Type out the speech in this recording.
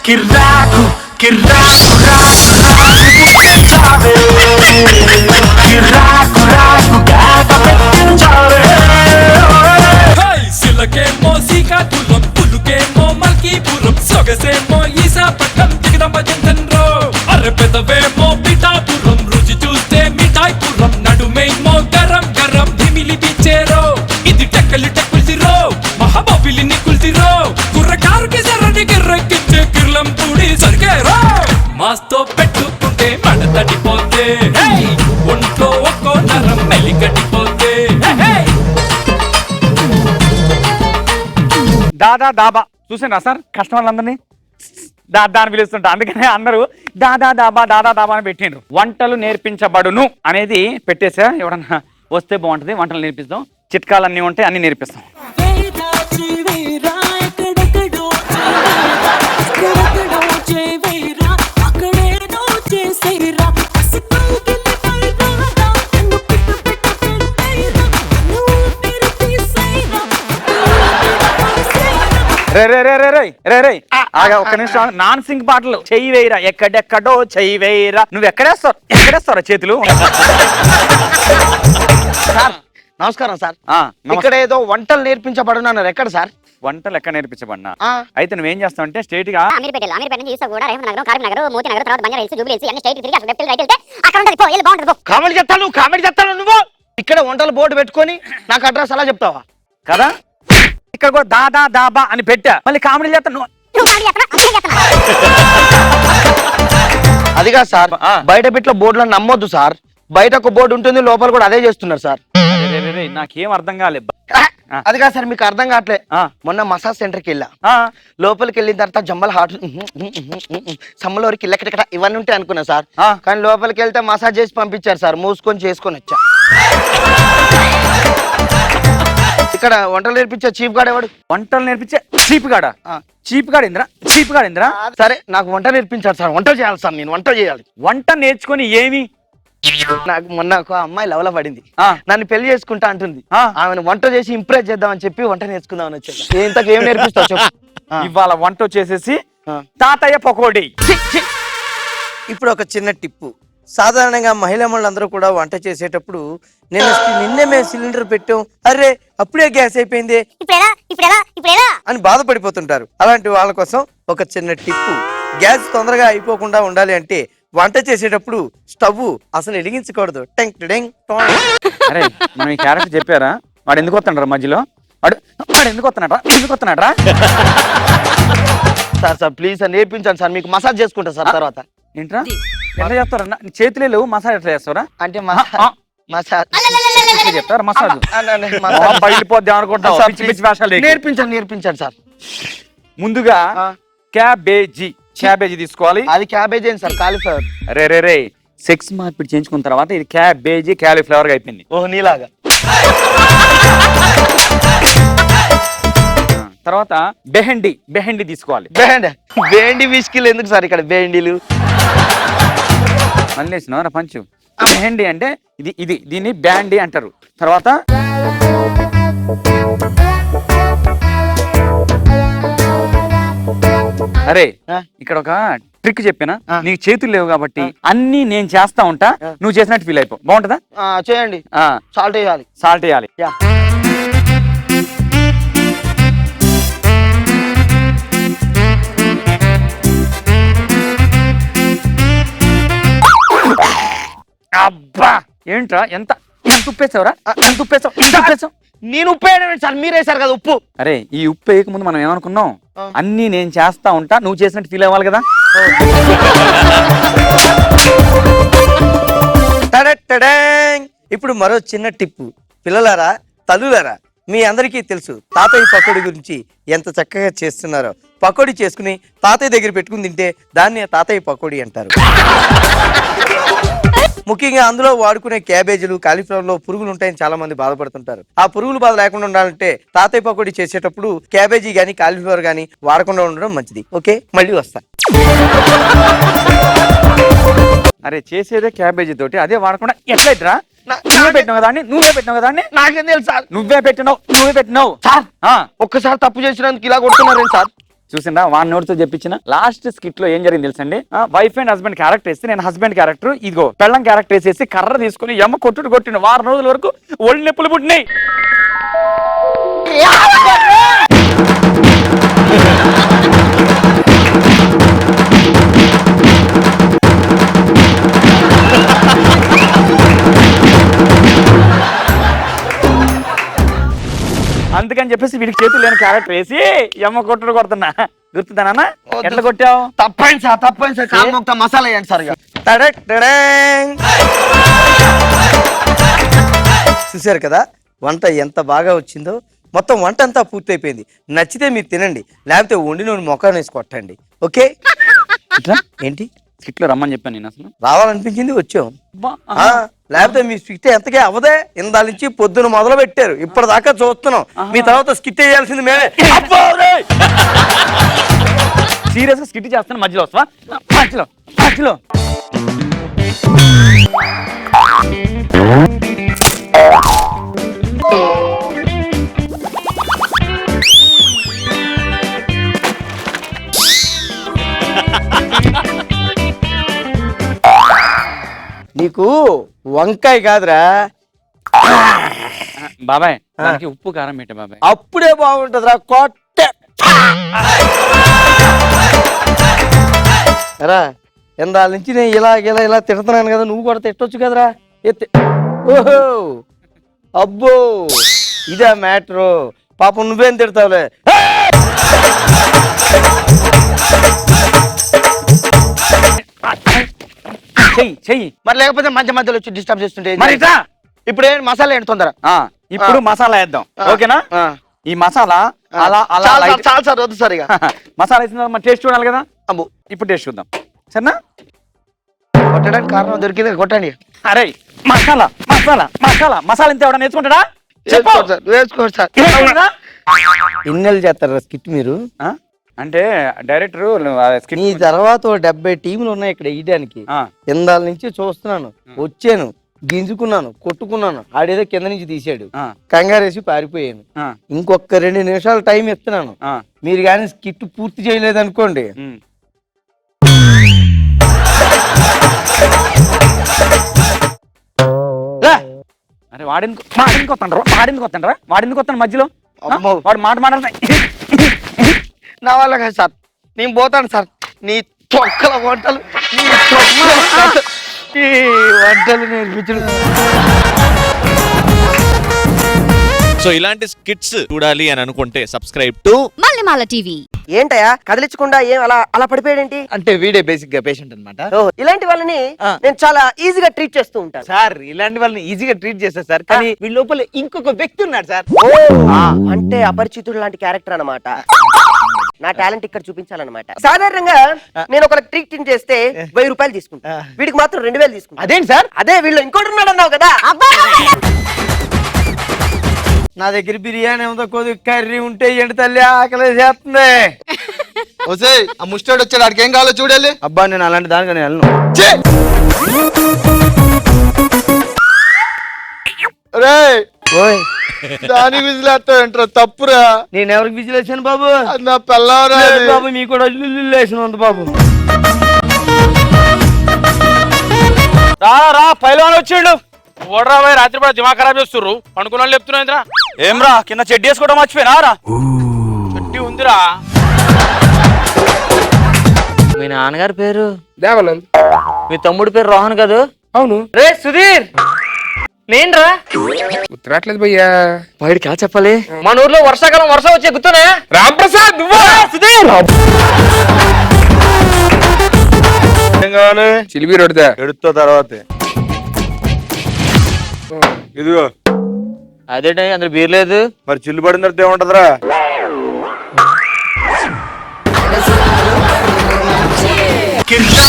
కిర్రాకు కిర్రాకు రాకు కిర్రాకు రాకు కేక పెట్టించావే సిలకేమో శ్రీకాకుళం పులుకేమో మల్కీపురం సొగసేమో ఈశాపట్నం దిగదమ్మ జంతన్రో అరె పెదవేమో పిఠాపురం రుచి చూస్తే మిఠాయిపురం నడుమేమో గరం గరం ధిమిలి పిచ్చేరో ఇది టెక్కలి టెక్కుల్సిరో మహాబాబిలిని కుల్సిరో కుర్రకారుకి సరని గిర్రెక్కించే కిర్లం పూడి సరికేరో మాస్తో పెట్టుకుంటే మడ తడిపోతే ఒంట్లో ఒక్కో నరం మెలికటిపోతే దాదా దాబా చూసారా సార్ కస్టమర్లందరినీ దాదా అని పిలుస్తుంటా, అందుకనే అందరూ దాదా దాబా అని పెట్టిండ్రు. వంటలు నేర్పించబడును అనేది పెట్టేసా, ఎవడన్నా వస్తే బాగుంటుంది. వంటలు నేర్పిస్తాం, చిట్కాలు అన్నీ ఉంటాయి, అన్ని నేర్పిస్తాం. రే రే రే రే రే రే రే ఆగా ఒక్క నిమిషం. నాన్ సింగ్ పాటలు చెయ్యి వేయరా, ఎక్కడెక్కడో చెయ్యి వేయరా. నువ్వు ఎక్కడేస్తారా చేతులు? సార్ నమస్కారం సార్. ఇక్కడ ఏదో వంటలు నేర్పించబడున్నారు, ఎక్కడ సార్? వంటలు ఎక్కడ నేర్పించబడినా అయితే నువ్వేం చేస్తావు అంటే స్ట్రైట్ గా కామెడీ చెప్తాను నువ్వు. ఇక్కడ వంటల బోర్డు పెట్టుకొని నాకు అడ్రస్ అలా చెప్తావా కదా? ఇక్కడ కూడా దాదా దాబా అని పెట్టా, మళ్ళీ కామెడీ చేస్తాను. అదిగా సార్, బయట బిట్ల బోర్డులో నమ్మొద్దు సార్. బయట ఒక బోర్డు ఉంటుంది, లోపల కూడా అదే చేస్తున్నారు సార్. నాకేం అర్థం కాలేదు. అదిగా సార్, మీకు అర్థం కావట్లే. మొన్న మసాజ్ సెంటర్కి వెళ్ళా, లోపలికి వెళ్ళిన తర్వాత జంబల్ హాట్ సమ్మలోరికి ఇల్లకట ఇవన్నీ ఉంటాయి అనుకున్నా సార్. కానీ లోపలికి వెళ్తే మసాజ్ చేసి పంపించారు సార్, మూసుకొని చేసుకొని వచ్చా. ఇక్కడ వంటలు నేర్పించే చీప్ గాడు ఎవడు? వంటలు నేర్పించే చీప్ గాడా? చీప్ గాడు ఇంద్రా. సరే, నాకు వంట నేర్పించారు సార్. వంట చేయాలి సార్, నేను వంట చేయాలి. వంట నేర్చుకొని ఏమి? నాకు మొన్న ఒక అమ్మాయి లవల పడింది, నన్ను పెళ్లి చేసుకుంటా అంటుంది. ఆమెను వంట చేసి ఇంప్రెస్ చేద్దామని చెప్పి వంట నేర్చుకుందామని వచ్చాను. ఇంతకు ఏం నేర్పిస్తావు చెప్పు? ఇవాళ వంట వచ్చేసేసి తాతయ్య పకోడీ. ఇప్పుడు ఒక చిన్న టిప్పు. సాధారణంగా మహిళలందరూ కూడా వంట చేసేటప్పుడు నిన్నే మేము సిలిండర్ పెట్టాం, అరే అప్పుడే గ్యాస్ అయిపోయింది అని బాధపడిపోతుంటారు. అలాంటి వాళ్ళ కోసం ఒక చిన్న టిప్పు. గ్యాస్ తొందరగా అయిపోకుండా ఉండాలి అంటే వంట చేసేటప్పుడు స్టవ్ అసలు వెలిగించకూడదు. అరే మనం ఈ క్యారెక్టర్ చెప్పారా? వాడు ఎందుకు వస్తున్నాడు మధ్యలో? వాడు ఎందుకు వస్తున్నాడా? సార్ సార్ ప్లీజ్ సార్ నేర్పించండి సార్, మీకు మసాజ్ చేసుకుంటా సార్. తర్వాత ఏంట్రా ఎట్లా చేస్తారా? చేతులే లేవు, మసాజ్ ఎట్లా చేస్తారా? అంటే మసాజ్ చెప్తారా? మసాజ్ బయలుపోద్ది అనుకుంటా. నేర్పించండి సార్. ముందుగా క్యాబేజీ తీసుకోవాలి. అది క్యాబేజీ ఏంటి సార్? కాలీఫ్లవర్. రే సెక్స్ మార్పిడి చేయించుకున్న తర్వాత ఇది క్యాబేజీ కాలీఫ్లవర్ గా అయిపోయింది. ఓహో, నీలాగా. తర్వాత బెహండి తీసుకోవాలి. బెహండి విస్కిల్ ఎందుకు సార్ ఇక్కడ బెహండీలు? మళ్ళీ వేసినారా పంచు? బెహండి అంటే దీన్ని బ్యాండీ అంటారు. తర్వాత అరే ఇక్కడ ఒక ట్రిక్ చెప్పినా, నీకు చేతులు లేవు కాబట్టి అన్ని నేను చేస్తా ఉంటా, నువ్వు చేసినట్టు ఫీల్ అయిపో. బాగుంటుందా? చేయండి. సాల్ట్ వేయాలి. అబ్బా ఏంట్రా ఎంత ఉప్పేసావురా? ఎంత ఉప్పేసావు? నేను ఉప్పు వేయడం సార్, మీరేసారు కదా ఉప్పు. అరే ఈ ఉప్పు వేయక ముందు మనం ఏమనుకున్నాం, అన్ని నేను చేస్తా ఉంటా, నువ్వు చేసినట్టు ఫీల్ అవ్వాలి కదా. ఇప్పుడు మరో చిన్న టిప్పు. పిల్లలారా, తల్లులారా, మీ అందరికీ తెలుసు తాతయ్య పకోడీ గురించి ఎంత చక్కగా చేస్తున్నారో. పకోడీ చేసుకుని తాతయ్య దగ్గర పెట్టుకుని తింటే దాన్ని తాతయ్య పకోడీ అంటారు. ముఖ్యంగా అందులో వాడుకునే క్యాబేజీలు, కాలీఫ్లవర్ లో పురుగులు ఉంటాయని చాలా మంది బాధపడుతుంటారు. ఆ పురుగులు బాధ లేకుండా ఉండాలంటే తాతయ్య పకోడీ చేసేటప్పుడు క్యాబేజీ గానీ కాలీఫ్లవర్ గానీ వాడకుండా ఉండడం మంచిది. ఓకే, మళ్ళీ వస్తా. అరే చేసేదే క్యాబేజీ తోటి, అదే వాడకుండా ఎట్లయితరా? నువ్వే పెట్టినావు కదా? నాకేం తెలుసు సార్? నువ్వే పెట్టినావు సార్. ఒక్కసారి తప్పు చేసినందుకు ఇలా కొడుతున్నారేం సార్? చూసిందా వాన్ నోటితో చెప్పించిన లాస్ట్ స్కిట్ లో ఏం జరిగింది తెలుసండి వైఫ్ అండ్ హస్బెండ్ క్యారెక్టర్ వేస్తే నేను హస్బెండ్ క్యారెక్టర్ ఇదిగో పెళ్ళం క్యారెక్టర్ వేసేసి కర్ర తీసుకుని ఎమ్మ కొట్టిన వారం రోజుల వరకు ఒళ్ళు నొప్పులు పుట్టినాయి. అందుకని చెప్పేసి వీడికి చేతులు లేని క్యారెక్టర్ వేసి ఎమ్మ కొడుతున్నా గుర్తుందానా? ఎట్లా కొట్టావు? తప్పైంది సార్ కామొక్త మసాలా వేయండి సార్ ఇక. చూశారు కదా వంట ఎంత బాగా వచ్చిందో. మొత్తం వంట అంతా పూర్తయిపోయింది. నచ్చితే మీరు తినండి, లేకపోతే వండి నూనె మొఖాన్ని వేసి కొట్టండి. ఓకే ఏంటి స్కిట్ లో రమ్మని చెప్పాను నేను. అసలు రావాలనిపించింది వచ్చాం. లేకపోతే మీ స్కిట్ ఎంతకే అవదే. ఇందాల నుంచి పొద్దున మొదలు పెట్టారు, ఇప్పటిదాకా చూస్తున్నాం. మీ తర్వాత స్కిట్ వేయాల్సింది మేమే. సీరియస్ గా స్కిట్ చేస్తాను, మధ్యలో వస్తావా? మధ్యలో నీకు వంకాయ కాదురా బాబాయ్, దానికి ఉప్పు కారం పెట్టే బాబాయ్, అప్పుడే బాగుంటదిరా. కొట్టే రా, ఇందాల నుంచి నేను ఇలా తిడుతున్నాను కదా, నువ్వు కూడా తిట్టొచ్చు కదరా. ఓహో అబ్బో ఇదా మ్యాటరు. పాపం నువ్వేం తిడతావులే. చెయ్యి మరి లేకపోతే మధ్యలో వచ్చి డిస్టర్బ్ చేస్తుంటే మరి ఇప్పుడు ఏం మసాలా ఏంటి తొందర. ఇప్పుడు మసాలా వేద్దాం, ఓకేనా? ఈ మసాలా అలా చాలు సార్, వద్దు సార్ ఇక. మసాలా వేసిన టేస్ట్ చూడాలి కదా. అబ్బో ఇప్పుడు టేస్ట్ చూద్దాం సరేనా? కొట్టడానికి కారణం దొరికింది, కొట్టండి. అరే మసాలా మసాలా మసాలా మసాలా ఇంత ఎవడన్నా నేర్చుకుంటాడా? వేసుకోండి సార్. ఎన్నెళ్ళు చేస్తారా స్కిట్ మీరు? అంటే డైరెక్టర్ నీ తర్వాత 70 టీములు ఉన్నాయి ఇక్కడ వేయడానికి. ఇందాల నుంచి చూస్తున్నాను, వచ్చాను, గింజుకున్నాను, కొట్టుకున్నాను. ఆడేదో కింద నుంచి తీసాడు, కంగారేసి పారిపోయాను. ఇంకొక 2 నిమిషాలు టైం ఇస్తున్నాను. మీరు కానీ స్కిట్ పూర్తి చేయలేదు అనుకోండి, అరే వాడింది కొత్తండ్రా మధ్యలో వాడు మాట్లాడతాయి. నా వల్ల కాదు సార్, నేను పోతాను సార్. నీ తొక్కల వంటలు నేర్పించడం. సో ఇలాంటి స్కిట్స్ చూడాలి అని అనుకుంటే సబ్స్క్రైబ్ టు మల్లెమాల టీవీ. ఏంటయా కదిలించకుండా ఏం అలా పడిపోయాడేంటి? అంటే వీడే బేసిక్ గా పేషెంట్ అనమాట. ఇలాంటి వాళ్ళని నేను చాలా ఈజీగా ట్రీట్ చేస్తూ ఉంటాను సార్. ఇలాంటి వాళ్ళని ఈజీగా ట్రీట్ చేస్తారు సార్, కానీ వీళ్ళ లోపల ఇంకొక వ్యక్తి ఉన్నాడు సార్. అంటే అపరిచితుడు లాంటి క్యారెక్టర్ అన్నమాట. నా టాలెంట్ ఇక్కడ చూపించాలన్నమాట. సాధారణంగా నేను ఒక ట్రీట్ చేస్తే 1000 రూపాయలు తీసుకుంటా, వీడికి మాత్రం 2000 తీసుకుంటా. అదేంటి సార్? అదే వీళ్ళు ఇంకోటి ఉన్నాడు అన్నావు కదా. నా దగ్గర బిర్యానీ ఉందో, కొద్ది కర్రీ ఉంటే ఏంటి తల్లి ఆకలి చేస్తుంది. ఆ ముస్టాడు వచ్చాడు, ఆడికి ఏం కావాలో చూడాలి. అబ్బా నేను అలాంటి దానికి నేను వెళ్ళను. ఓయ్ దాని విజిలేస్తావు తప్పురా. నేను ఎవరికి విజిలేసాను బాబు? నా పిల్లరా బాబు, మీకు కూడా వేసిన ఉంది బాబు. రా పైలవాన్ వచ్చిండు. ఓడరా పోయి రాత్రి కూడా దిమాగ్ ఖరాబ్ చేస్తుర్రు. పండుకున్న వాళ్ళు చెప్తున్నా ఏమ్రా కింద చెడ్డి వేసుకోవడం మర్చిపోయినా రా? చెడ్డి ఉందిరా. మీ నాన్నగారి పేరు దేవానంద్, మీ తమ్ముడి పేరు రోహన్ కదా? అవును. రే సుధీర్, నేనురా. గుర్తురాట్లేదు భయ్యా. బయట క్యా చెప్పాలి? మన ఊర్లో వర్షాకాలం వర్షం వచ్చే గుర్తున్నా? రాంప్రసాద్ నువ్వా? సుధీర్ చిలిపి రొడితే ఎడుతో తర్వాతే ఇదిగో. అదేంటి అందులో బీర్ లేదు? మరి చిల్లు పడిన తర్వాత ఏముంటదిరా? కిర్రా